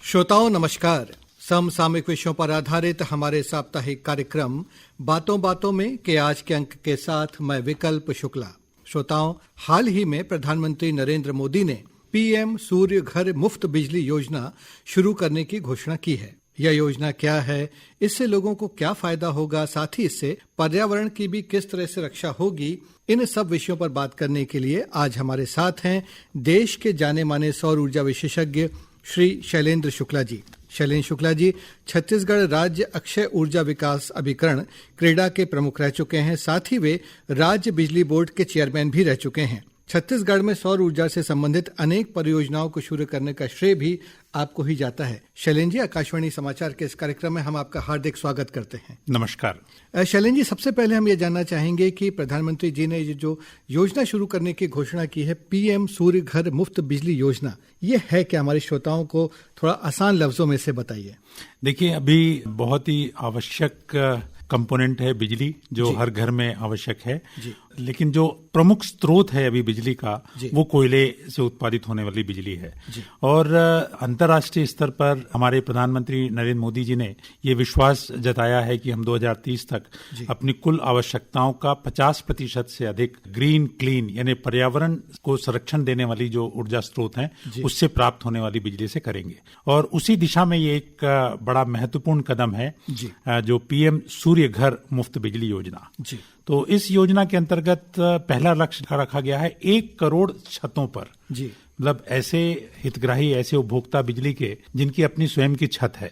श्रोताओं नमस्कार। समसामयिक विषयों पर आधारित हमारे साप्ताहिक कार्यक्रम बातों बातों में के आज के अंक के साथ मैं विकल्प शुक्ला। श्रोताओं, हाल ही में प्रधानमंत्री नरेंद्र मोदी ने पीएम सूर्य घर मुफ्त बिजली योजना शुरू करने की घोषणा की है। यह योजना क्या है, इससे लोगों को क्या फायदा होगा, साथ ही इससे पर्यावरण की भी किस तरह से रक्षा होगी, इन सब विषयों पर बात करने के लिए आज हमारे साथ हैं देश के जाने माने सौर ऊर्जा विशेषज्ञ श्री शैलेंद्र शुक्ला जी। शैलेंद्र शुक्ला जी छत्तीसगढ़ राज्य अक्षय ऊर्जा विकास अभिकरण क्रेडा के प्रमुख रह चुके हैं, साथ ही वे राज्य बिजली बोर्ड के चेयरमैन भी रह चुके हैं। छत्तीसगढ़ में सौर ऊर्जा से संबंधित अनेक परियोजनाओं को शुरू करने का श्रेय भी आपको ही जाता है। शैलेंद्र जी, आकाशवाणी समाचार के इस कार्यक्रम में हम आपका हार्दिक स्वागत करते हैं। नमस्कार। शैलेंद्र जी, सबसे पहले हम ये जानना चाहेंगे कि प्रधानमंत्री जी ने जो योजना शुरू करने की घोषणा की है, पीएम सूर्य घर मुफ्त बिजली योजना, ये है क्या? हमारे श्रोताओं को थोड़ा आसान लफ्जों में से बताइए। देखिए, अभी बहुत ही आवश्यक कंपोनेंट है बिजली, जो हर घर में आवश्यक है, लेकिन जो प्रमुख स्रोत है अभी बिजली का, वो कोयले से उत्पादित होने वाली बिजली है। और अंतर्राष्ट्रीय स्तर पर हमारे प्रधानमंत्री नरेंद्र मोदी जी ने ये विश्वास जताया है कि हम 2030 तक अपनी कुल आवश्यकताओं का 50% से अधिक ग्रीन क्लीन यानी पर्यावरण को संरक्षण देने वाली जो ऊर्जा स्रोत हैं उससे प्राप्त होने वाली बिजली से करेंगे। और उसी दिशा में ये एक बड़ा महत्वपूर्ण कदम है जो पीएम सूर्य घर मुफ्त बिजली योजना। तो इस योजना के अंतर्गत पहला लक्ष्य रखा गया है 1 करोड़ छतों पर, मतलब ऐसे हितग्राही, ऐसे उपभोक्ता बिजली के जिनकी अपनी स्वयं की छत है,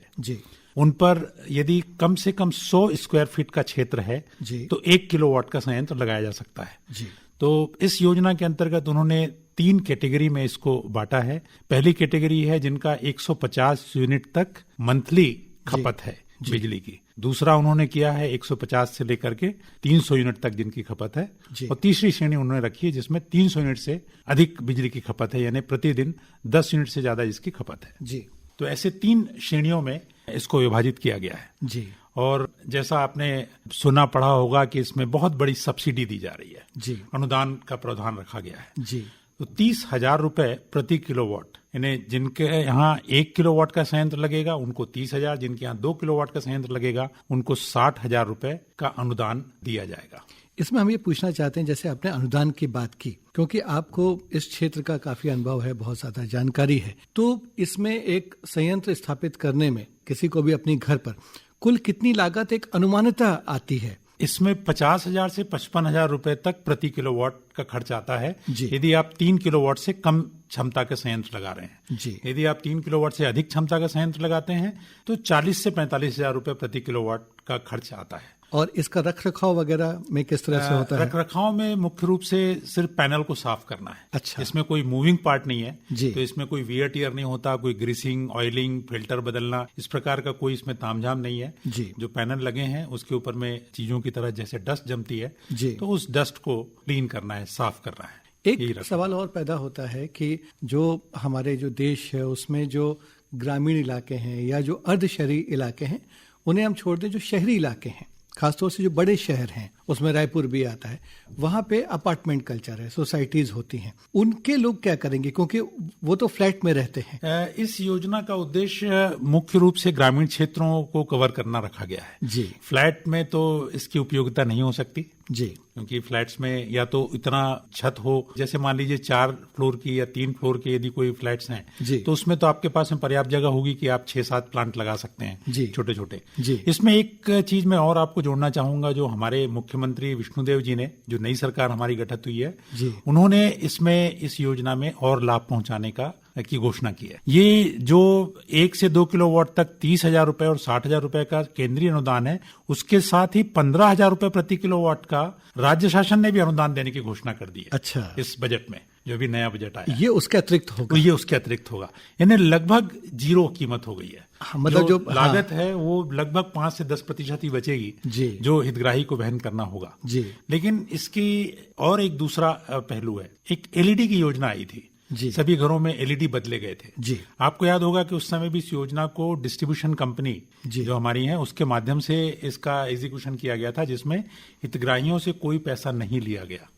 उन पर यदि कम से कम 100 स्क्वायर फीट का क्षेत्र है तो 1 किलोवाट का संयंत्र लगाया जा सकता है। तो इस योजना के अंतर्गत उन्होंने 3 कैटेगरी में इसको बांटा है। पहली कैटेगरी है जिनका 150 यूनिट तक मंथली खपत है बिजली की। दूसरा उन्होंने किया है 150 से लेकर के 300 यूनिट तक जिनकी खपत है। और तीसरी श्रेणी उन्होंने रखी है जिसमें 300 यूनिट से अधिक बिजली की खपत है, यानी प्रतिदिन 10 यूनिट से ज्यादा जिसकी खपत है। तो ऐसे 3 श्रेणियों में इसको विभाजित किया गया है। और जैसा आपने सुना पढ़ा होगा कि इसमें बहुत बड़ी सब्सिडी दी जा रही है, अनुदान का प्रावधान रखा गया है। तो 30,000 रुपए प्रति किलोवाट, यानी जिनके यहाँ 1 किलोवाट का संयंत्र लगेगा उनको 30,000, जिनके यहाँ 2 किलोवाट का संयंत्र लगेगा उनको 60,000 रुपए का अनुदान दिया जाएगा। इसमें हम ये पूछना चाहते हैं, जैसे आपने अनुदान की बात की, क्योंकि आपको इस क्षेत्र का काफी अनुभव है, बहुत ज्यादा जानकारी है, तो इसमें एक संयंत्र स्थापित करने में किसी को भी अपनी घर पर कुल कितनी लागत एक अनुमानतः आती है? इसमें 50,000 से 55,000 रुपए तक प्रति किलोवाट का खर्च आता है यदि आप 3 किलोवाट से कम क्षमता का संयंत्र लगा रहे हैं। यदि आप 3 किलोवाट से अधिक क्षमता का संयंत्र लगाते हैं तो 40 से 45,000 रुपए प्रति किलोवाट का खर्च आता है। और इसका रख रखाव वगैरह में किस तरह से होता है? रख रखाव में मुख्य रूप से सिर्फ पैनल को साफ करना है। अच्छा। इसमें कोई मूविंग पार्ट नहीं है, तो इसमें कोई वियर टियर नहीं होता, कोई ग्रीसिंग, ऑयलिंग, फिल्टर बदलना, इस प्रकार का कोई इसमें तामझाम नहीं है। जो पैनल लगे हैं उसके ऊपर में चीजों की तरह जैसे डस्ट जमती है, तो उस डस्ट को क्लीन करना है, साफ करना है। एक सवाल और पैदा होता है कि जो हमारे जो देश है उसमें जो ग्रामीण इलाके हैं या जो अर्ध शहरी इलाके हैं, उन्हें हम छोड़ दें, जो शहरी इलाके हैं, खासतौर से जो बड़े शहर हैं, उसमें रायपुर भी आता है, वहां पे अपार्टमेंट कल्चर है, सोसाइटीज होती हैं, उनके लोग क्या करेंगे, क्योंकि वो तो फ्लैट में रहते हैं। इस योजना का उद्देश्य मुख्य रूप से ग्रामीण क्षेत्रों को कवर करना रखा गया है। फ्लैट में तो इसकी उपयोगिता नहीं हो सकती, क्योंकि फ्लैट्स में या तो इतना छत हो, जैसे मान लीजिए 4 फ्लोर की या 3 फ्लोर के यदि कोई फ्लैट्स हैं तो उसमें तो आपके पास में पर्याप्त जगह होगी कि आप 6-7 प्लांट लगा सकते हैं छोटे छोटे। इसमें एक चीज मैं और आपको जोड़ना चाहूंगा, जो हमारे मुख्यमंत्री विष्णुदेव जी ने, जो नई सरकार हमारी गठित हुई है, उन्होंने इसमें इस योजना में और लाभ पहुंचाने की घोषणा की है। ये जो 1 से 2 किलोवाट तक 30,000 रुपए और 60,000 रुपए का केंद्रीय अनुदान है, उसके साथ ही 15,000 रुपए प्रति किलोवाट का राज्य शासन ने भी अनुदान देने की घोषणा कर दी है। अच्छा। इस बजट में जो भी नया बजट आया, ये उसके अतिरिक्त होगा? ये उसके अतिरिक्त होगा, यानी लगभग 0 कीमत हो गई है। मतलब जो लागत है वो लगभग 5 से 10% ही बचेगी जो हितग्राही को वहन करना होगा। लेकिन इसकी और एक दूसरा पहलू है, एक एलईडी की योजना आई थी, सभी घरों में एलईडी बदले गए थे। आपको याद होगा कि उस समय भी इस योजना को डिस्ट्रीब्यूशन कंपनी जो हमारी है उसके माध्यम से इसका एग्जीक्यूशन किया गया था, जिसमें हितग्राहियों से कोई पैसा नहीं लिया गया।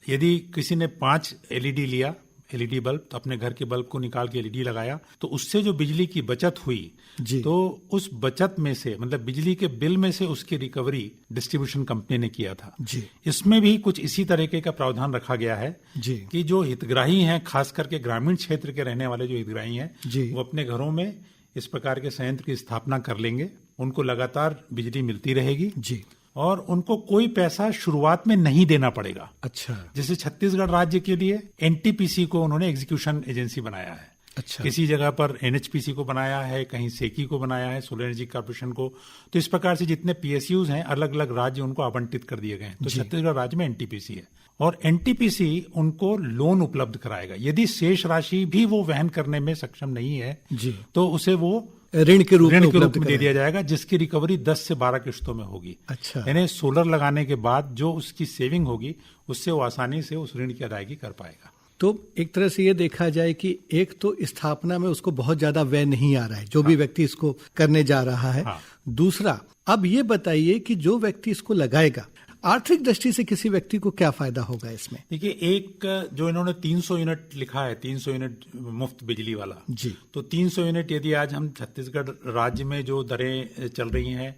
यदि किसी ने 5 एलईडी लिया एलईडी बल्ब, तो अपने घर के बल्ब को निकाल के एलईडी लगाया, तो उससे जो बिजली की बचत हुई जी। तो उस बचत में से मतलब बिजली के बिल में से उसकी रिकवरी डिस्ट्रीब्यूशन कंपनी ने किया था जी। इसमें भी कुछ इसी तरीके का प्रावधान रखा गया है जी। कि जो हितग्राही हैं, खास करके ग्रामीण क्षेत्र के रहने वाले जो हितग्राही हैं जी। वो अपने घरों में इस प्रकार के संयंत्र की स्थापना कर लेंगे, उनको लगातार बिजली मिलती रहेगी जी। और उनको कोई पैसा शुरुआत में नहीं देना पड़ेगा। अच्छा। जैसे छत्तीसगढ़ राज्य के लिए एनटीपीसी को उन्होंने एग्जीक्यूशन एजेंसी बनाया है। अच्छा। किसी जगह पर एनएचपीसी को बनाया है, कहीं सेकी को बनाया है, सोलर एनर्जी कॉर्पोरेशन को। तो इस प्रकार से जितने पीएसयूज हैं अलग अलग राज्य उनको आवंटित कर दिए गए हैं। तो छत्तीसगढ़ राज्य में एनटीपीसी है और एनटीपीसी उनको लोन उपलब्ध कराएगा। यदि शेष राशि भी वो वहन करने में सक्षम नहीं है जी। तो उसे वो ऋण के रूप में दे दिया जाएगा, जिसकी रिकवरी 10 से 12 किश्तों में होगी। अच्छा। यानी सोलर लगाने के बाद जो उसकी सेविंग होगी उससे वो आसानी से उस ऋण की अदायगी कर पाएगा। तो एक तरह से ये देखा जाए कि एक तो स्थापना में उसको बहुत ज्यादा व्यय नहीं आ रहा है, जो भी व्यक्ति इसको करने जा रहा है। दूसरा, अब ये बताइए कि जो व्यक्ति इसको लगाएगा, आर्थिक दृष्टि से किसी व्यक्ति को क्या फायदा होगा इसमें? देखिए, एक जो इन्होंने 300 यूनिट लिखा है, 300 यूनिट मुफ्त बिजली वाला जी। तो 300 यूनिट यदि आज हम छत्तीसगढ़ राज्य में जो दरें चल रही हैं,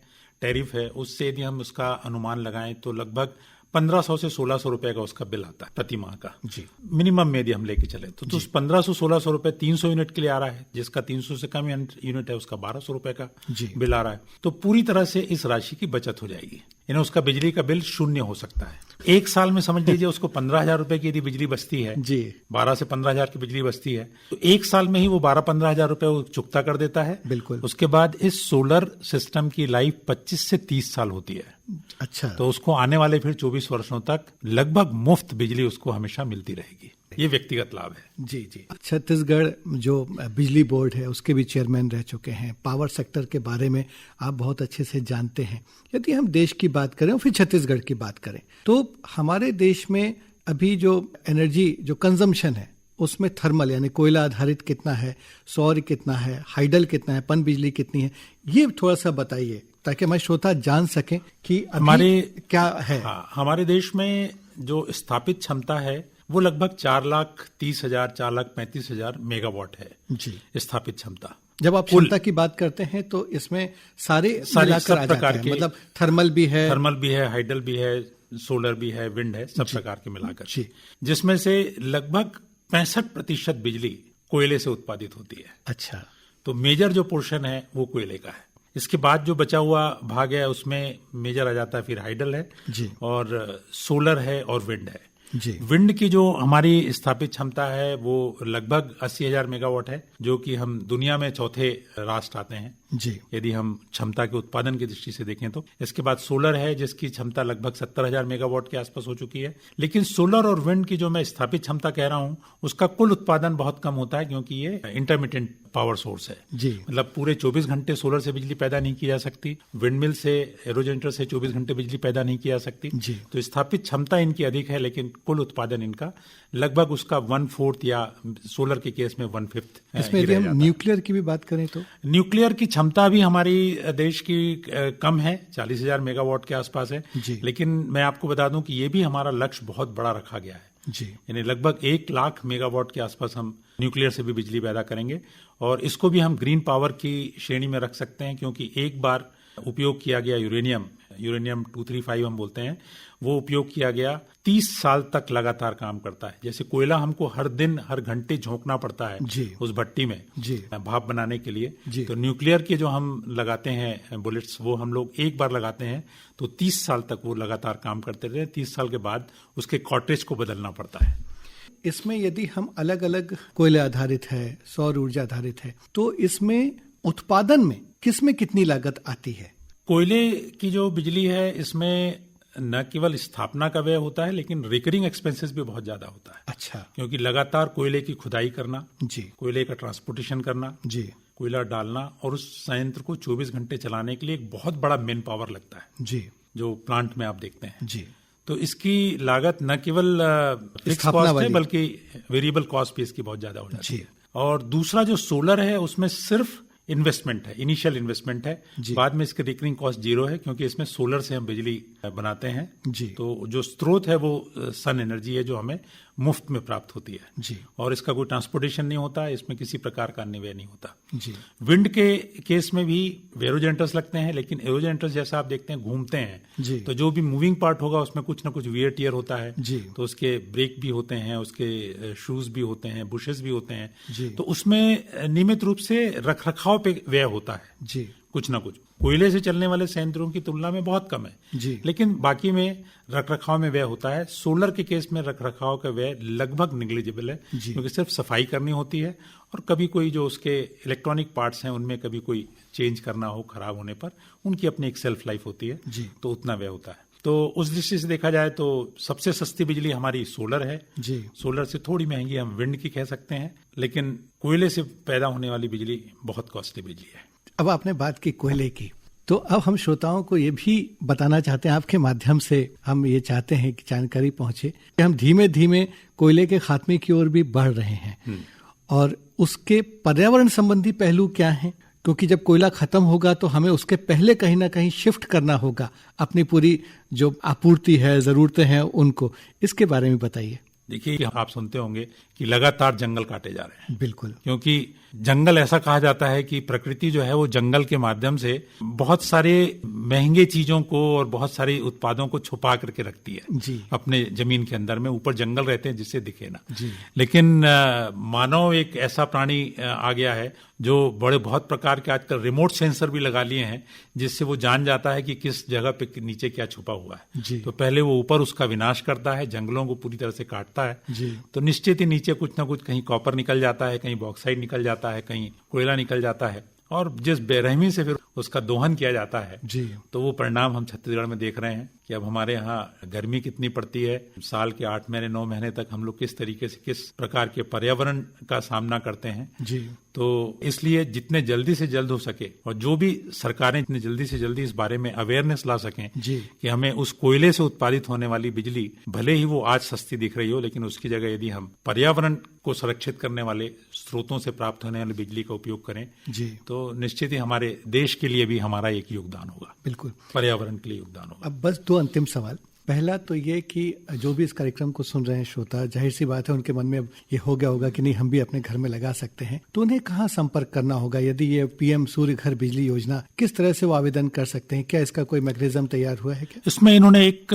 टैरिफ है, उससे यदि हम उसका अनुमान लगाएं तो लगभग 1500 से 1600 रुपए का उसका बिल आता है प्रति माह का जी। मिनिमम में यदि हम लेके चले तो उस 1500-1600 रुपए 300 यूनिट के लिए आ रहा है। जिसका 300 से कम यूनिट है उसका 1200 रुपए का बिल आ रहा है। तो पूरी तरह से इस राशि की बचत हो जाएगी, यानी उसका बिजली का बिल शून्य हो सकता है। एक साल में समझ लीजिए उसको 15,000 रुपए की यदि बिजली बचती है जी, 12 से 15,000 की बिजली बचती है तो एक साल में ही वो 12-15,000 रुपए वो चुकता कर देता है। बिल्कुल। उसके बाद इस सोलर सिस्टम की लाइफ 25 से 30 साल होती है। अच्छा। तो उसको आने वाले फिर 24 वर्षों तक लगभग मुफ्त बिजली उसको हमेशा मिलती रहेगी। ये व्यक्तिगत लाभ है। जी जी। छत्तीसगढ़ जो बिजली बोर्ड है उसके भी चेयरमैन रह चुके हैं, पावर सेक्टर के बारे में आप बहुत अच्छे से जानते हैं। यदि हम देश की बात करें और फिर छत्तीसगढ़ की बात करें तो हमारे देश में अभी जो एनर्जी जो कंजम्पशन है उसमें थर्मल यानी कोयला आधारित कितना है, सौर कितना है, हाइडल कितना है, पन बिजली कितनी है, ये थोड़ा सा बताइए ताकि हमारे श्रोता जान सकें कि हमारे क्या है। हमारे देश में जो स्थापित क्षमता है वो लगभग 4,30,000 4,35,000 मेगावाट है जी, स्थापित क्षमता। जब आप क्षमता की बात करते हैं तो इसमें सारे सब प्रकार के, मतलब थर्मल भी है, हाइडल भी है, सोलर भी है, विंड है, सब प्रकार के मिलाकर, जिसमें से लगभग 65% बिजली कोयले से उत्पादित होती है। अच्छा। तो मेजर जो पोर्शन है वो कोयले का है। इसके बाद जो बचा हुआ भाग है उसमें मेजर आ जाता है फिर हाइडल है जी, और सोलर है और विंड है जी। विंड की जो हमारी स्थापित क्षमता है वो लगभग 80,000 मेगावाट है, जो कि हम दुनिया में चौथे राष्ट्र आते हैं जी, यदि हम क्षमता के उत्पादन की दृष्टि से देखें तो। इसके बाद सोलर है जिसकी क्षमता लगभग 70,000 मेगावाट के आसपास हो चुकी है। लेकिन सोलर और विंड की जो मैं स्थापित क्षमता कह रहा हूं उसका कुल उत्पादन बहुत कम होता है, क्योंकि ये इंटरमिटेंट पावर सोर्स है जी। मतलब पूरे 24 घंटे सोलर से बिजली पैदा नहीं की जा सकती, विंड मिल से, एरोजेनरेटर से 24 घंटे बिजली पैदा नहीं की जा सकती जी। तो स्थापित क्षमता इनकी अधिक है, लेकिन कुल उत्पादन इनका लगभग उसका 1/4 या सोलर के केस में 1/5। इसमें यदि हम न्यूक्लियर की भी बात करें तो न्यूक्लियर की क्षमता भी हमारी देश की कम है, 40,000 मेगावाट के आसपास है जी। लेकिन मैं आपको बता दूं कि ये भी हमारा लक्ष्य बहुत बड़ा रखा गया है जी, यानी लगभग 1 लाख मेगावाट के आसपास हम न्यूक्लियर से भी बिजली पैदा करेंगे। और इसको भी हम ग्रीन पावर की श्रेणी में रख सकते हैं, क्योंकि एक बार उपयोग किया गया यूरेनियम 235 हम बोलते हैं, वो उपयोग किया गया 30 साल तक लगातार काम करता है। जैसे कोयला हमको हर दिन हर घंटे झोंकना पड़ता है जी, उस भट्टी में जी, भाप बनाने के लिए जी। तो न्यूक्लियर के जो हम लगाते हैं बुलेट्स, वो हम लोग एक बार लगाते हैं तो 30 साल तक वो लगातार काम करते रहे। 30 साल के बाद उसके कॉर्टेज को बदलना पड़ता है। इसमें यदि हम अलग अलग कोयले आधारित है, सौर ऊर्जा आधारित है, तो इसमें उत्पादन में किसमें कितनी लागत आती है? कोयले की जो बिजली है इसमें न केवल स्थापना का व्यय होता है, लेकिन रिकरिंग एक्सपेंसेस भी बहुत ज्यादा होता है। अच्छा। क्योंकि लगातार कोयले की खुदाई करना जी, कोयले का ट्रांसपोर्टेशन करना जी, कोयला डालना और उस संयंत्र को 24 घंटे चलाने के लिए एक बहुत बड़ा मैन पावर लगता है जी, जो प्लांट में आप देखते हैं जी। तो इसकी लागत न केवल फिक्स कॉस्ट है बल्कि वेरिएबल कॉस्ट भी इसकी बहुत ज्यादा हो जाती है। और दूसरा जो सोलर है उसमें सिर्फ इन्वेस्टमेंट है, इनिशियल इन्वेस्टमेंट है, बाद में इसकी रिकरिंग कॉस्ट 0 है, क्योंकि इसमें सोलर से हम बिजली बनाते हैं जी। तो जो स्रोत है वो सन एनर्जी है जो हमें मुफ्त में प्राप्त होती है जी। और इसका कोई ट्रांसपोर्टेशन नहीं होता है, इसमें किसी प्रकार का अन्य व्यय नहीं होता जी। विंड के केस में भी एरोजेनेटर्स लगते हैं, लेकिन एरोजेनेटर्स जैसा आप देखते हैं घूमते हैं जी। तो जो भी मूविंग पार्ट होगा उसमें कुछ ना कुछ वियर टियर होता है जी। तो उसके ब्रेक भी होते हैं, उसके शूज भी होते हैं, बुशेस भी होते हैं जी। तो उसमें नियमित रूप से रखरखाव पे व्यय होता है जी। कुछ ना कुछ। कोयले से चलने वाले संयंत्रों की तुलना में बहुत कम है जी। लेकिन बाकी में रखरखाव में व्यय होता है। सोलर के केस में रखरखाव का व्यय लगभग निग्लिजिबल है क्योंकि सिर्फ सफाई करनी होती है और कभी कोई जो उसके इलेक्ट्रॉनिक पार्ट्स हैं उनमें कभी कोई चेंज करना हो खराब होने पर उनकी अपनी एक सेल्फ लाइफ होती है तो उतना व्यय होता है। तो उस दृष्टि से देखा जाए तो सबसे सस्ती बिजली हमारी सोलर है जी। सोलर से थोड़ी महंगी हम विंड की कह सकते हैं, लेकिन कोयले से पैदा होने वाली बिजली बहुत कॉस्टली बिजली है। अब आपने बात की कोयले की, तो अब हम श्रोताओं को ये भी बताना चाहते हैं, आपके माध्यम से हम ये चाहते हैं कि जानकारी पहुंचे कि हम धीमे धीमे कोयले के खात्मे की ओर भी बढ़ रहे हैं और उसके पर्यावरण संबंधी पहलू क्या हैं, क्योंकि जब कोयला खत्म होगा तो हमें उसके पहले कहीं ना कहीं शिफ्ट करना होगा अपनी पूरी जो आपूर्ति है, जरूरतें हैं उनको, इसके बारे में बताइए। देखिए, आप सुनते होंगे कि लगातार जंगल काटे जा रहे हैं। बिल्कुल, क्योंकि जंगल ऐसा कहा जाता है कि प्रकृति जो है वो जंगल के माध्यम से बहुत सारे महंगे चीजों को और बहुत सारे उत्पादों को छुपा करके रखती है जी। अपने जमीन के अंदर में। ऊपर जंगल रहते हैं जिससे दिखे ना जी। लेकिन मानव एक ऐसा प्राणी आ गया है जो बड़े बहुत प्रकार के आजकल रिमोट सेंसर भी लगा लिए हैं जिससे वो जान जाता है कि किस जगह पे नीचे क्या छुपा हुआ है जी। तो पहले वो ऊपर उसका विनाश करता है, जंगलों को पूरी तरह से काटता है जी। तो निश्चित ही नीचे कुछ ना कुछ कहीं कॉपर निकल जाता है, कहीं बॉक्साइड निकल जाता है, कहीं कोयला निकल जाता है और जिस बेरहमी से फिर उसका दोहन किया जाता है जी। तो वो परिणाम हम छत्तीसगढ़ में देख रहे हैं कि अब हमारे यहाँ गर्मी कितनी पड़ती है। साल के 8 महीने 9 महीने तक हम लोग किस तरीके से किस प्रकार के पर्यावरण का सामना करते हैं जी। तो इसलिए जितने जल्दी से जल्द हो सके और जो भी सरकारें जितने जल्दी से जल्दी इस बारे में अवेयरनेस ला सकें जी। कि हमें उस कोयले से उत्पादित होने वाली बिजली भले ही वो आज सस्ती दिख रही हो लेकिन उसकी जगह यदि हम पर्यावरण को संरक्षित करने वाले स्रोतों से प्राप्त होने वाली बिजली का उपयोग करें जी। तो निश्चित ही हमारे देश के लिए भी हमारा एक योगदान होगा। बिल्कुल, पर्यावरण के लिए योगदान होगा। अब बस 2 अंतिम सवाल। पहला तो ये कि जो भी इस कार्यक्रम को सुन रहे हैं श्रोता, जाहिर सी बात है उनके मन में ये हो गया होगा कि नहीं हम भी अपने घर में लगा सकते हैं, तो उन्हें कहाँ संपर्क करना होगा? यदि ये पीएम सूर्य घर बिजली योजना, किस तरह से वो आवेदन कर सकते हैं? क्या इसका कोई मैकेनिज्म तैयार हुआ है क्या? इसमें इन्होंने एक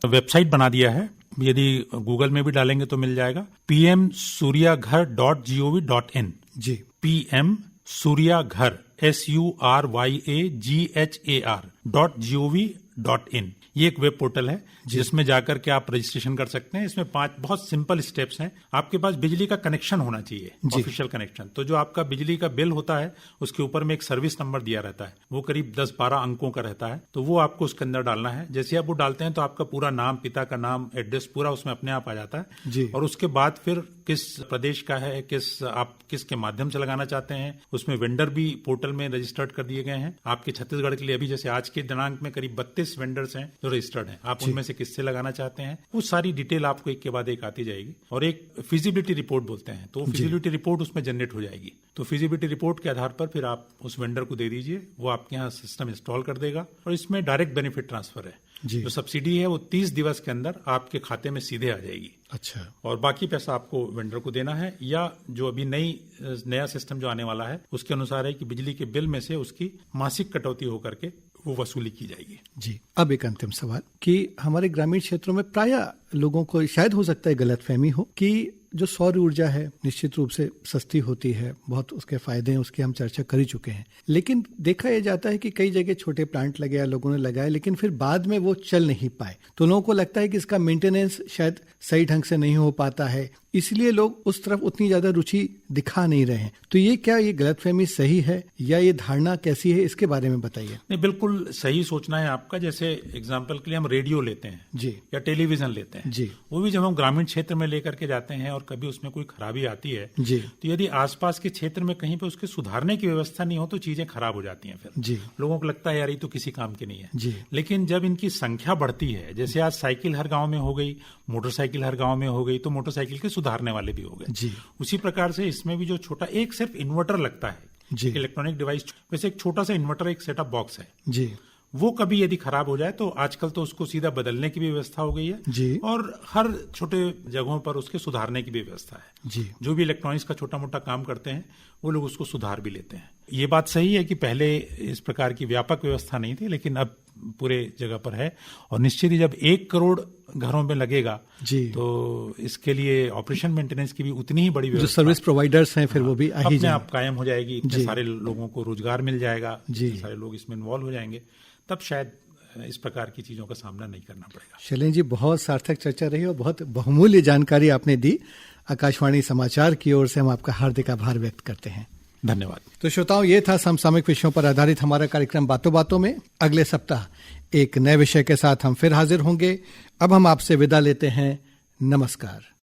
वेबसाइट बना दिया है, यदि गूगल में भी डालेंगे तो मिल जाएगा, pmsuryaghar.gov.in। जी। PM सूर्याघर SURYAGHAR.gov.in ये एक वेब पोर्टल है जिसमें जाकर के आप रजिस्ट्रेशन कर सकते हैं। इसमें 5 बहुत सिंपल स्टेप्स हैं। आपके पास बिजली का कनेक्शन होना चाहिए, ऑफिशियल कनेक्शन। तो जो आपका बिजली का बिल होता है उसके ऊपर में एक सर्विस नंबर दिया रहता है, वो करीब 10-12 अंकों का रहता है, तो वो आपको उसके अंदर डालना है। जैसे आप वो डालते हैं तो आपका पूरा नाम, पिता का नाम, एड्रेस पूरा उसमें अपने आप आ जाता है जी। और उसके बाद फिर किस प्रदेश का है, आप किसके माध्यम से लगाना चाहते हैं, उसमें वेंडर भी पोर्टल में रजिस्टर्ड कर दिए गए हैं। आपके छत्तीसगढ़ के लिए अभी जैसे आज के दिनांक में करीब 32 वेंडर्स हैं जो रजिस्टर्ड हैं। आप उनमें से किससे लगाना चाहते हैं वो सारी डिटेल आपको एक के बाद एक आती जाएगी और एक फिजिबिलिटी रिपोर्ट बोलते हैं, तो फिजिबिलिटी रिपोर्ट उसमें जनरेट हो जाएगी। तो फिजिबिलिटी रिपोर्ट के आधार पर फिर आप उस वेंडर को दे दीजिए, वो आपके यहाँ सिस्टम इंस्टॉल कर देगा और इसमें डायरेक्ट बेनिफिट ट्रांसफर है। जो सब्सिडी है वो 30 दिवस के अंदर आपके खाते में सीधे आ जाएगी। अच्छा। और बाकी पैसा आपको वेंडर को देना है, या जो अभी नया सिस्टम जो आने वाला है उसके अनुसार है कि बिजली के बिल में से उसकी मासिक कटौती होकर के वो वसूली की जाएगी। जी। अब एक अंतिम सवाल कि हमारे ग्रामीण क्षेत्रों में प्रायः लोगों को शायद हो सकता है गलतफहमी हो कि जो सौर ऊर्जा है निश्चित रूप से सस्ती होती है, बहुत उसके फायदे हैं, उसकी हम चर्चा कर ही चुके हैं, लेकिन देखा यह जाता है कि कई जगह छोटे प्लांट लगे, लोगों ने लगाए, लेकिन फिर बाद में वो चल नहीं पाए, तो लोगों को लगता है कि इसका मेंटेनेंस शायद सही ढंग से नहीं हो पाता है, इसलिए लोग उस तरफ उतनी ज्यादा रुचि दिखा नहीं रहे हैं। तो ये क्या ये गलतफहमी सही है या ये धारणा कैसी है, इसके बारे में बताइए। नहीं, बिल्कुल सही सोचना है आपका। जैसे एग्जाम्पल के लिए हम रेडियो लेते हैं जी, या टेलीविजन लेते हैं जी, वो भी जब हम ग्रामीण क्षेत्र में लेकर के जाते हैं और कभी उसमें कोई खराबी आती है जी, तो यदि आसपास के क्षेत्र में कहीं पे उसके सुधारने की व्यवस्था नहीं हो तो चीजें खराब हो जाती हैं। फिर जी, लोगों को लगता है यार ये तो किसी काम की नहीं है। जी। लेकिन जब इनकी संख्या बढ़ती है, जैसे आज साइकिल हर गांव में हो गई, मोटरसाइकिल हर गांव में हो गई, तो मोटरसाइकिल के सुधारने वाले भी हो गए। जी। उसी प्रकार से इसमें भी जो छोटा एक सिर्फ इन्वर्टर लगता है, जी, इलेक्ट्रॉनिक डिवाइस, वैसे एक छोटा सा इन्वर्टर एक सेटअप बॉक्स है जी, वो कभी यदि खराब हो जाए तो आजकल तो उसको सीधा बदलने की भी व्यवस्था हो गई है जी। और हर छोटे जगहों पर उसके सुधारने की भी व्यवस्था है जी। जो भी इलेक्ट्रॉनिक्स का छोटा मोटा काम करते हैं वो लोग उसको सुधार भी लेते हैं। ये बात सही है कि पहले इस प्रकार की व्यापक व्यवस्था नहीं थी, लेकिन अब पूरे जगह पर है और निश्चित ही जब 1 करोड़ घरों में लगेगा जी, तो इसके लिए ऑपरेशन मेंटेनेंस की भी उतनी ही बड़ी व्यवस्था, जो सर्विस प्रोवाइडर्स हैं फिर वो भी आ ही अपने आप कायम हो जाएगी। इतने सारे लोगों को रोजगार मिल जाएगा, सारे लोग इसमें इन्वॉल्व हो जाएंगे, तब शायद इस प्रकार की चीजों का सामना नहीं करना पड़ेगा। शैलेंद्र जी, बहुत सार्थक चर्चा रही और बहुत बहुमूल्य जानकारी आपने दी। आकाशवाणी समाचार की ओर से हम आपका हार्दिक आभार व्यक्त करते हैं। धन्यवाद। तो श्रोताओं, ये था समसामयिक विषयों पर आधारित हमारा कार्यक्रम बातों बातों में। अगले सप्ताह एक नए विषय के साथ हम फिर हाजिर होंगे। अब हम आपसे विदा लेते हैं। नमस्कार।